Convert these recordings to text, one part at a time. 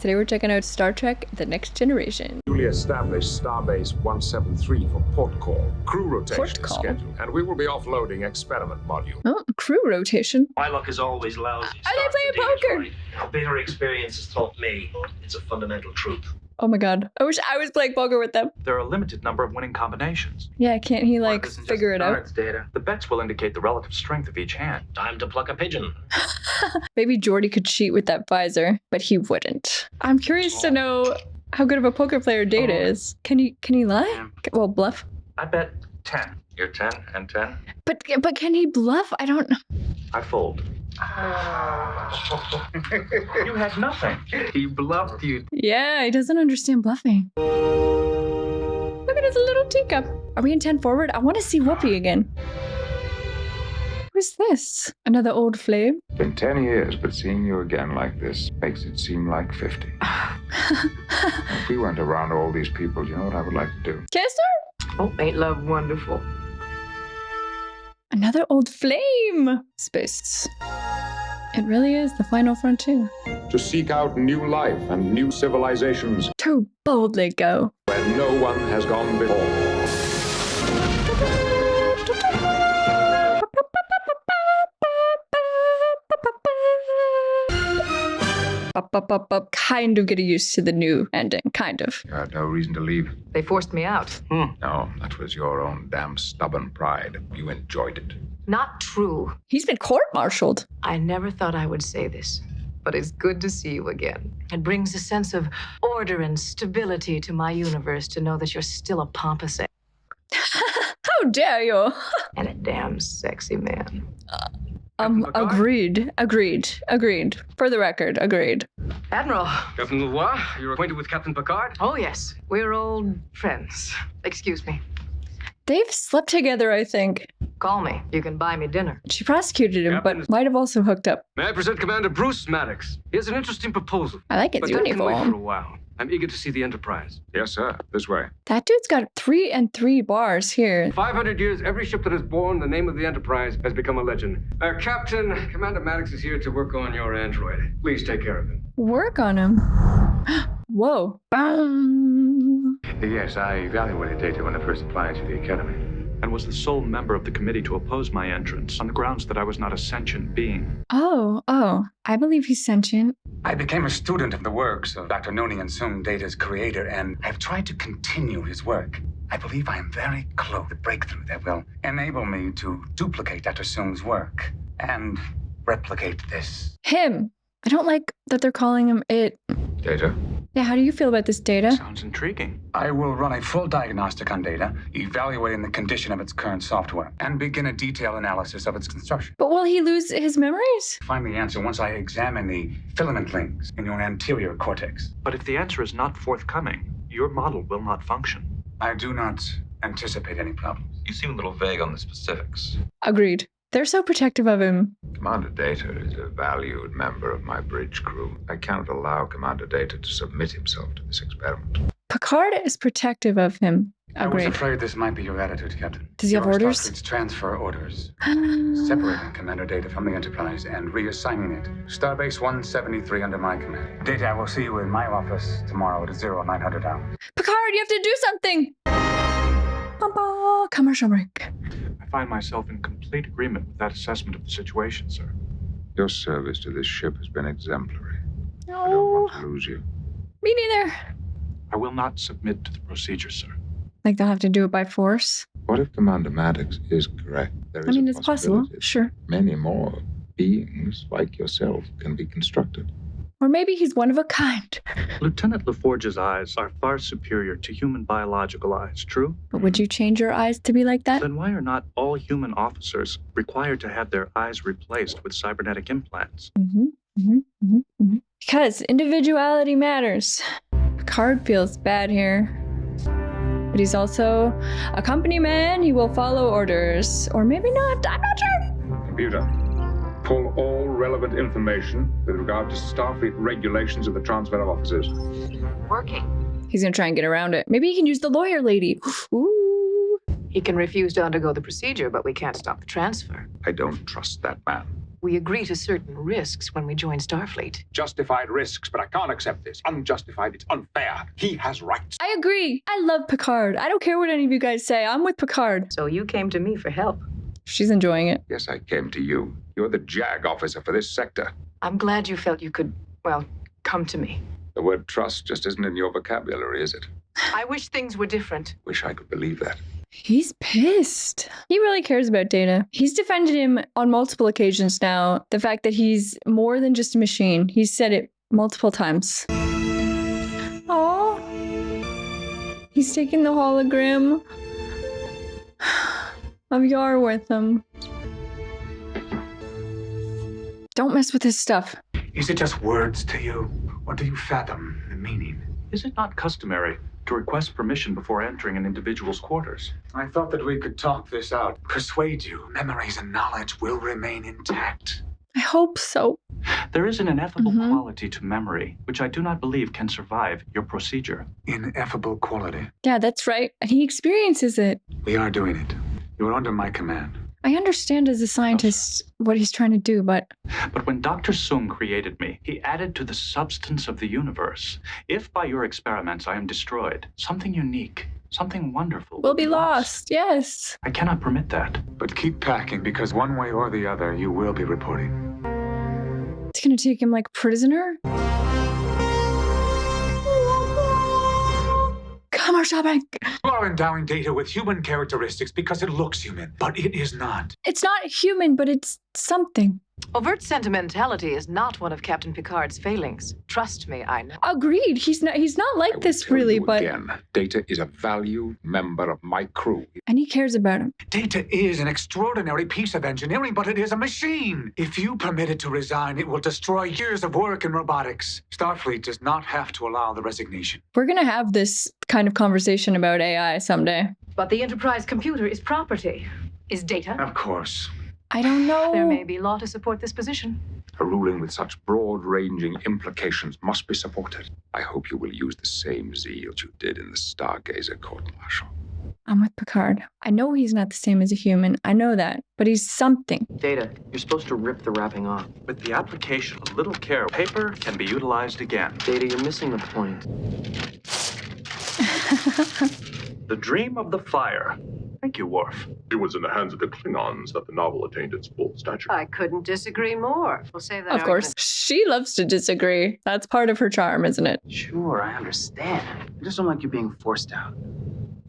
Today we're checking out Star Trek: The Next Generation. Newly established Starbase 173 for port call. Crew rotation Port is call? scheduled, and we will be offloading experiment module. Oh, crew rotation. My luck is always lousy. Are they playing poker? Right. Bitter experience has taught me it's a fundamental truth. Oh my god. I wish I was playing poker with them. There are a limited number of winning combinations. Yeah, can't he like This isn't just figure it out? cards data. The bets will indicate the relative strength of each hand. Time to pluck a pigeon. Maybe Jordy could cheat with that visor, but he wouldn't. I'm curious to know how good of a poker player Data is. Can he lie? Well, bluff. I bet 10. You're 10 and 10? But can he bluff? I don't know. I fold. You had nothing. He bluffed you. Yeah, he doesn't understand bluffing. Look at his little teacup. Are we in 10 forward? I want to see Whoopi again. Who's this? Another old flame? Been 10 years, but seeing you again like this makes it seem like 50. If we weren't around all these people, you know what I would like to do? Kiss her? Oh, ain't love wonderful? Another old flame. Space. It really is the final frontier. To seek out new life and new civilizations To boldly go. where no one has gone before. Kind of getting used to the new ending. Kind of. You had no reason to leave. They forced me out. No, that was your own damn stubborn pride. You enjoyed it. Not true. He's been court-martialed. I never thought I would say this, but it's good to see you again. It brings a sense of order and stability to my universe to know that you're still a pompous How dare you? and a damn sexy man. Agreed. For the record, agreed. Admiral. Captain Leroy, you're acquainted with Captain Picard? Oh, yes. We're old friends. Excuse me. They've slept together, I think. Call me. You can buy me dinner. She prosecuted him, Captain- but might have also hooked up. May I present Commander Bruce Maddox? He has an interesting proposal. I like his But that can wait for a uniform. while. I'm eager to see the Enterprise. Yes, sir. This way. That dude's got 3 and 3 bars here. 500 years, every ship that has borne the name of the Enterprise has become a legend. Captain, Commander Maddox is here to work on your android. Please take care of him. Work on him. Whoa. Bam. Yes, I evaluated data when I first applied to the Academy. And was the sole member of the committee to oppose my entrance on the grounds that I was not a sentient being. Oh. I believe he's sentient. I became a student of the works of Dr. Noni and Sung, Data's creator, and I've tried to continue his work. I believe I am very close to the breakthrough that will enable me to duplicate Dr. Sung's work and replicate this. Him. I don't like that they're calling him it. Data? Yeah, how do you feel about this Data? Sounds intriguing. I will run a full diagnostic on Data, evaluating the condition of its current software, and begin a detailed analysis of its construction. But will he lose his memories? Find the answer once I examine the filament links in your anterior cortex. But if the answer is not forthcoming, your model will not function. I do not anticipate any problems. You seem a little vague on the specifics. Agreed. They're so protective of him. Commander Data is a valued member of my bridge crew. I cannot allow Commander Data to submit himself to this experiment. Picard is protective of him. I was Agreed. afraid this might be your attitude, Captain. Does he have Your orders? Starfleet's transfer orders. Separating Commander Data from the Enterprise and reassigning it. Starbase 173 under my command. Data, I will see you in my office tomorrow at 0900 hours. Picard, you have to do something! Ba-ba. Commercial break. I find myself in complete agreement with that assessment of the situation, sir. Your service to this ship has been exemplary. I don't No, want to lose you. me neither. I will not submit to the procedure, sir. Like they'll have to do it by force. What if Commander Maddox is correct? There I is mean, a it's possible, possibility sure. many more beings like yourself can be constructed. Or maybe he's one of a kind. Lieutenant LaForge's eyes are far superior to human biological eyes, true? But would you change your eyes to be like that? Then why are not all human officers required to have their eyes replaced with cybernetic implants? Because individuality matters. Picard feels bad here. But he's also a company man. He will follow orders. Or maybe not. I'm not sure. Computer, pull all relevant information with regard to Starfleet regulations of the transfer of officers. Working. He's gonna try and get around it. Maybe he can use the lawyer lady. Ooh. He can refuse to undergo the procedure, but we can't stop the transfer. I don't trust that man. We agree to certain risks when we join Starfleet. Justified risks, but I can't accept this. Unjustified, it's unfair. He has rights. I agree. I love Picard. I don't care what any of you guys say. I'm with Picard. So you came to me for help. She's enjoying it. Yes, I came to you. You're the JAG officer for this sector. I'm glad you felt you could, well, come to me. The word trust just isn't in your vocabulary, is it? I wish things were different. Wish I could believe that. He's pissed. He really cares about Data. He's defended him on multiple occasions now. The fact that he's more than just a machine. He's said it multiple times. Oh, he's taking the hologram of Yar with him. Don't mess with his stuff. Is it just words to you? Or do you fathom the meaning? Is it not customary to request permission before entering an individual's quarters? I thought that we could talk this out, persuade you. Memories and knowledge will remain intact. I hope so. There is an ineffable quality to memory, which I do not believe can survive your procedure. Ineffable quality. Yeah, that's right. And he experiences it. We are doing it. You are under my command. I understand as a scientist what he's trying to do, but when Dr. Sung created me, he added to the substance of the universe. If by your experiments I am destroyed, something unique, something wonderful will be lost. Yes. I cannot permit that. But keep packing, because one way or the other, you will be reporting. It's gonna take him like prisoner? Come shopping. You are endowing Data with human characteristics because it looks human, but it is not. It's not human, but it's something. Overt sentimentality is not one of Captain Picard's failings. Trust me, I know. Agreed. He's not like this tell really, you but again, Data is a valued member of my crew. and he cares about him. Data is an extraordinary piece of engineering, but it is a machine. If you permit it to resign, it will destroy years of work in robotics. Starfleet does not have to allow the resignation. We're gonna have this kind of conversation about AI someday. But the Enterprise computer is property. Is Data? Of course. I don't know. There may be law to support this position. A ruling with such broad-ranging implications must be supported. I hope you will use the same zeal you did in the Stargazer court-martial. I'm with Picard. I know he's not the same as a human. I know that. But he's something. Data, you're supposed to rip the wrapping off. With the application of little care, paper can be utilized again. Data, you're missing the point. The dream of the fire. Thank you, Worf. It was in the hands of the Klingons that the novel attained its full stature. I couldn't disagree more. We'll save that Of course. She loves to disagree. That's part of her charm, isn't it? Sure, I understand. I just don't like you being forced out.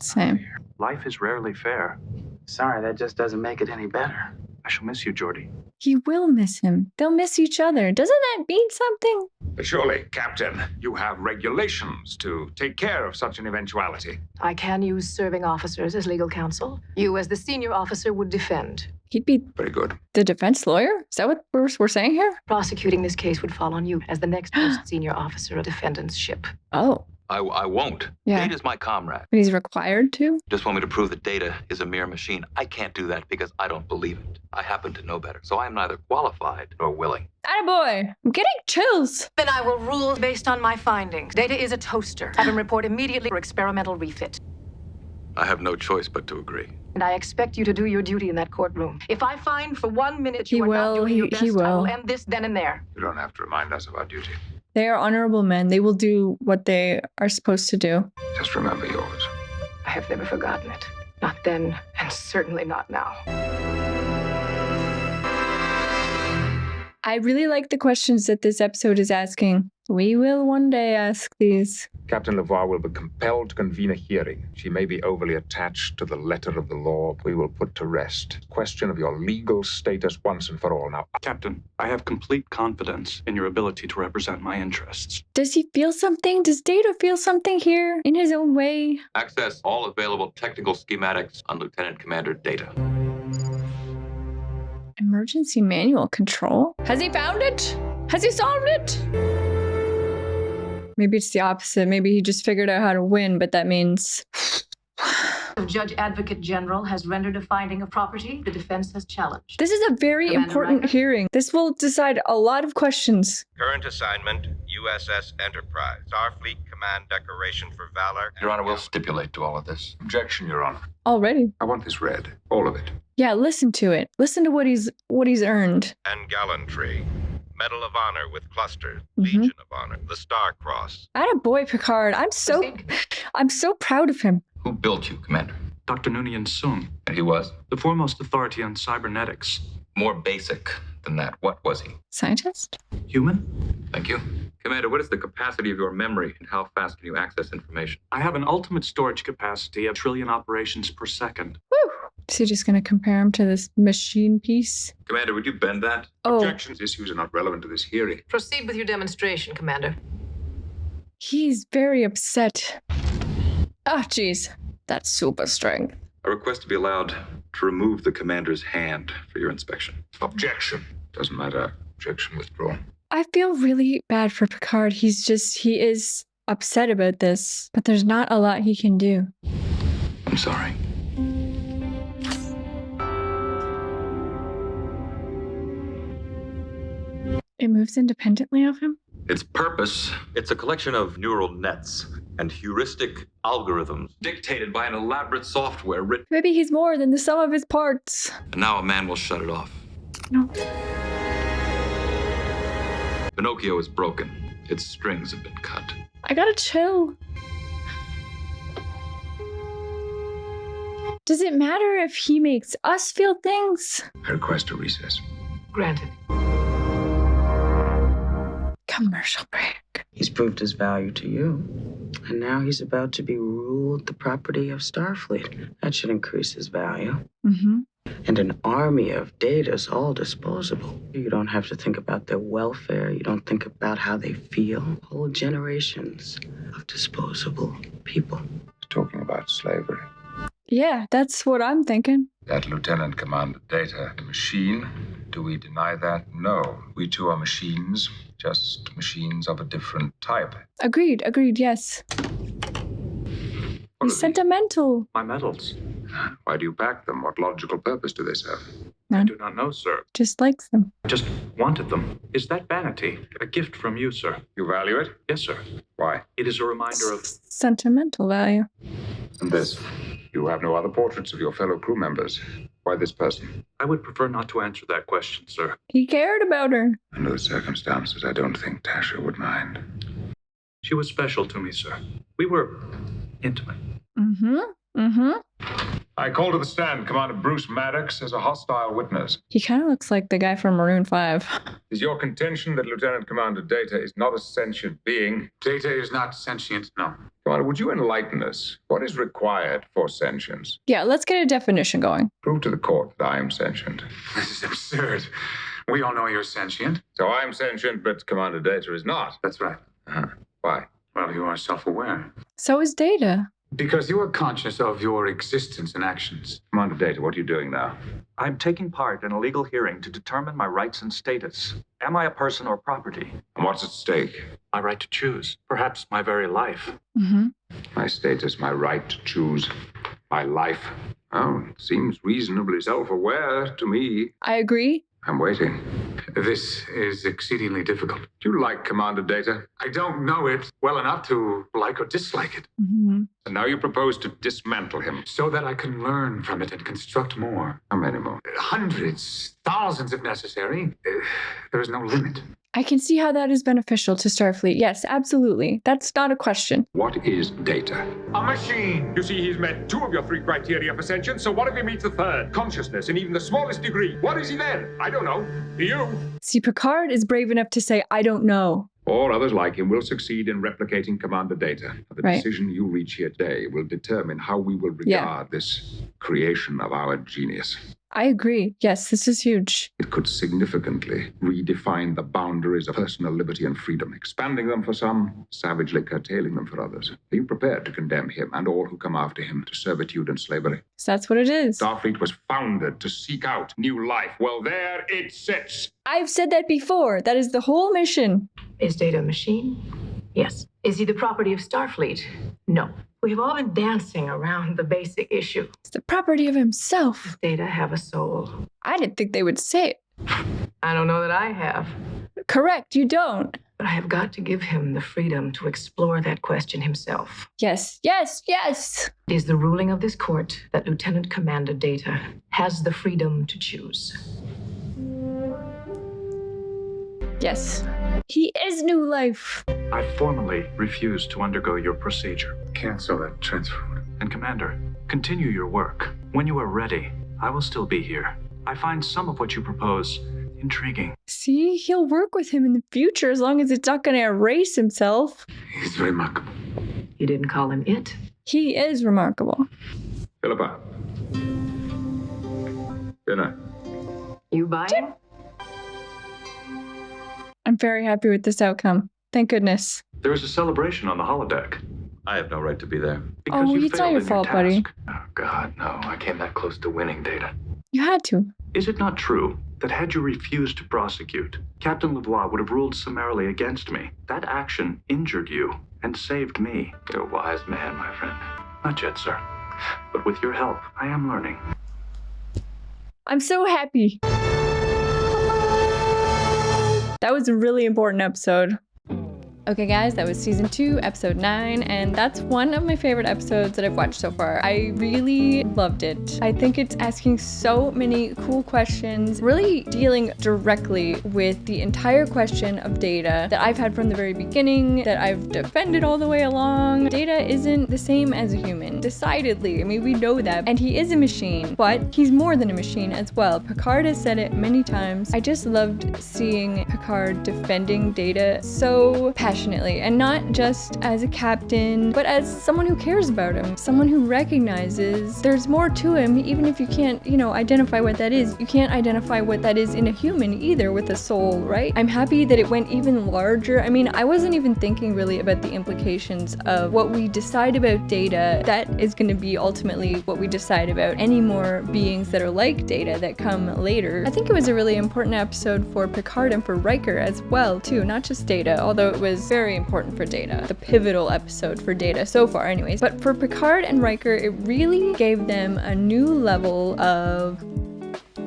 Same. Life is rarely fair. Sorry, that just doesn't make it any better. I shall miss you, Geordi. He will miss him. They'll miss each other. Doesn't that mean something? But surely, Captain, you have regulations to take care of such an eventuality. I can use serving officers as legal counsel. You, as the senior officer, would defend. He'd be Very good. the defense lawyer? Is that what we're saying here? Prosecuting this case would fall on you as the next most senior officer of defendant's ship. Oh, I won't. Yeah. Data's my comrade. but he's required to? Just want me to prove that Data is a mere machine. I can't do that because I don't believe it. I happen to know better, so I am neither qualified nor willing. Attaboy! I'm getting chills. Then I will rule based on my findings. Data is a toaster. Have him report immediately for experimental refit. I have no choice but to agree. And I expect you to do your duty in that courtroom. If I find for 1 minute He you are not will, doing your he best, I will. will end this then and there. You don't have to remind us of our duty. They are honorable men. They will do what they are supposed to do. Just remember yours. I have never forgotten it. Not then, and certainly not now. I really like the questions that this episode is asking. We will one day ask these. Captain LeVar will be compelled to convene a hearing. She may be overly attached to the letter of the law. We will put to rest. Question of your legal status once and for all. Now, Captain, I have complete confidence in your ability to represent my interests. Does he feel something? Does Data feel something here in his own way? Access all available technical schematics on Lieutenant Commander Data. Emergency manual control? Has he found it? Has he solved it? Maybe it's the opposite. Maybe he just figured out how to win, but that means... The Judge Advocate General has rendered a finding of property the defense has challenged. This is a very Commander important Riker? hearing. This will decide a lot of questions. Current assignment, USS Enterprise. Starfleet Command Decoration for Valor. Your Honor, we'll stipulate to all of this. Objection, Your Honor. Already. I want this read. All of it. Yeah, listen to it. Listen to what he's earned. And Gallantry. Medal of Honor with clusters. Legion of Honor. The Star Cross. Attaboy, Picard. I'm so proud of him. Who built you, Commander? Dr. Noonien Sung, And he was? the foremost authority on cybernetics. More basic than that. What was he? Scientist? Human? Thank you. Commander, what is the capacity of your memory and how fast can you access information? I have an ultimate storage capacity of 1 trillion operations per second. Woo! Is he just going to compare him to this machine piece? Commander, would you bend that? Oh, Objections. Issues are not relevant to this hearing. Proceed with your demonstration, Commander. he's very upset. Ah, jeez. That's super strength. I request to be allowed to remove the commander's hand for your inspection. Objection. Doesn't matter. Objection withdrawn. I feel really bad for Picard. He is upset about this, but there's not a lot he can do. I'm sorry. It moves independently of him? Its purpose, it's a collection of neural nets and heuristic algorithms dictated by an elaborate software written. Maybe he's more than the sum of his parts. And now a man will shut it off. No. Pinocchio is broken. Its strings have been cut. I gotta chill. Does it matter if he makes us feel things? I request a recess. Granted. Commercial break. He's proved his value to you. And now he's about to be ruled the property of Starfleet. That should increase his value. Mm-hmm. And an army of data's all disposable. You don't have to think about their welfare. You don't think about how they feel. Whole generations of disposable people. Talking about slavery. Yeah, that's what I'm thinking. That Lieutenant Commander Data, a machine. Do we deny that? No. We too are machines, just machines of a different type. Agreed, yes. He's sentimental. My medals. Why do you pack them? What logical purpose do they serve? I do not know, sir. Just likes them. I just wanted them. Is that vanity? A gift from you, sir. You value it? Yes, sir. Why? It is a reminder of... Sentimental value. And this? You have no other portraits of your fellow crew members. Why this person? I would prefer not to answer that question, sir. He cared about her. Under the circumstances, I don't think Tasha would mind. She was special to me, sir. We were intimate. I call to the stand Commander Bruce Maddox as a hostile witness. He kind of looks like the guy from Maroon 5. Is your contention that Lieutenant Commander Data is not a sentient being? Data is not sentient, no. Commander, would you enlighten us? What is required for sentience? Yeah, let's get a definition going. Prove to the court that I am sentient. This is absurd. We all know you're sentient. So I am sentient, but Commander Data is not. That's right. Why? Well, you are self-aware. So is Data. Because you are conscious of your existence and actions. Commander Data, what are you doing now? I'm taking part in a legal hearing to determine my rights and status. Am I a person or property? And what's at stake? My right to choose. Perhaps my very life. My status, my right to choose. My life. Oh, it seems reasonably self-aware to me. I agree. I'm waiting. This is exceedingly difficult. Do you like Commander Data? I don't know it well enough to like or dislike it. And now you propose to dismantle him. So that I can learn from it and construct more. How many more? Hundreds, thousands if necessary. There is no limit. I can see how that is beneficial to Starfleet. Yes, absolutely. That's not a question. What is Data? A machine! You see, he's met 2 of your 3 criteria for sentience, so what if he meets the 3rd? Consciousness, in even the smallest degree. What is he then? I don't know. Do you? See, Picard is brave enough to say, I don't know. All others like him will succeed in replicating Commander Data. The Right. decision you reach here today will determine how we will regard this creation of our genius. I agree. Yes, this is huge. It could significantly redefine the boundaries of personal liberty and freedom, expanding them for some, savagely curtailing them for others. Are you prepared to condemn him and all who come after him to servitude and slavery? So that's what it is. Starfleet was founded to seek out new life. Well, there it sits. I've said that before. That is the whole mission. Is Data a machine? Yes. Is he the property of Starfleet? No. We have all been dancing around the basic issue. It's the property of himself. Does Data have a soul? I didn't think they would say it. I don't know that I have. Correct, you don't. But I have got to give him the freedom to explore that question himself. Yes, yes, yes. It is the ruling of this court that Lieutenant Commander Data has the freedom to choose. Yes. He is New Life. I formally refuse to undergo your procedure. Cancel that transfer order. And Commander, continue your work. When you are ready, I will still be here. I find some of what you propose intriguing. See, he'll work with him in the future as long as it's not going to erase himself. He's remarkable. You didn't call him it? He is remarkable. Philippa. Dinner. You buying? I'm very happy with this outcome. Thank goodness. There is a celebration on the holodeck. I have no right to be there. Because you it's not failed your in fault, task. buddy. Oh, God, no. I came that close to winning, Data. You had to. Is it not true that had you refused to prosecute, Captain Lavoie would have ruled summarily against me? That action injured you and saved me. You're a wise man, my friend. Not yet, sir. But with your help, I am learning. I'm so happy. That was a really important episode. Okay guys, that was season 2, episode 9, and that's one of my favorite episodes that I've watched so far. I really loved it. I think it's asking so many cool questions, really dealing directly with the entire question of Data that I've had from the very beginning, that I've defended all the way along. Data isn't the same as a human, decidedly. I mean, we know that, and he is a machine, but he's more than a machine as well. Picard has said it many times. I just loved seeing Picard defending Data so passionately, and not just as a captain, but as someone who cares about him, someone who recognizes there's more to him, even if you can't, identify what that is. You can't identify what that is in a human either with a soul, right? I'm happy that it went even larger. I mean, I wasn't even thinking really about the implications of what we decide about Data. That is going to be ultimately what we decide about any more beings that are like Data that come later. I think it was a really important episode for Picard and for Riker as well, too, not just Data, although it was very important for Data. The pivotal episode for Data so far anyways. But for Picard and Riker, it really gave them a new level of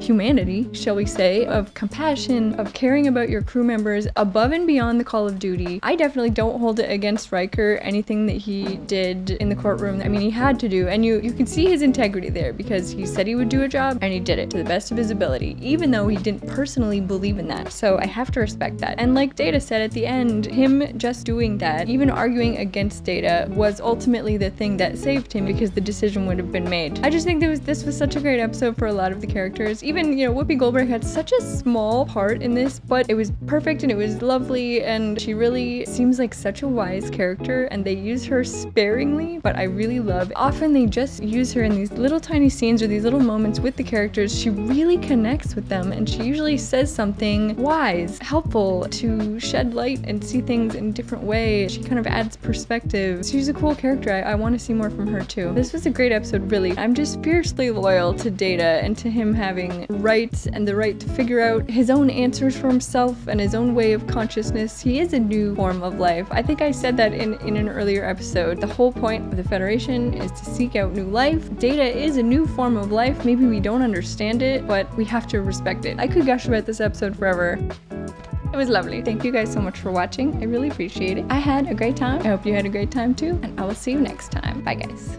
humanity, shall we say, of compassion, of caring about your crew members above and beyond the call of duty. I definitely don't hold it against Riker, anything that he did in the courtroom. I mean, he had to do, and you can see his integrity there because he said he would do a job and he did it to the best of his ability, even though he didn't personally believe in that. So I have to respect that. And like Data said at the end, him just doing that, even arguing against Data, was ultimately the thing that saved him because the decision would have been made. I just think this was such a great episode for a lot of the characters. Even, Whoopi Goldberg had such a small part in this, but it was perfect and it was lovely, and she really seems like such a wise character, and they use her sparingly, but I really love it. Often they just use her in these little tiny scenes or these little moments with the characters. She really connects with them, and she usually says something wise, helpful to shed light and see things in a different way. She kind of adds perspective. She's a cool character. I want to see more from her too. This was a great episode, really. I'm just fiercely loyal to Data and to him having rights and the right to figure out his own answers for himself and his own way of consciousness. He is a new form of life. I think I said that in an earlier episode. The whole point of the Federation is to seek out new life. Data is a new form of life. Maybe we don't understand it, but we have to respect it. I could gush about this episode forever. It was lovely. Thank you guys so much for watching. I really appreciate it. I had a great time. I hope you had a great time too, and I will see you next time. Bye guys.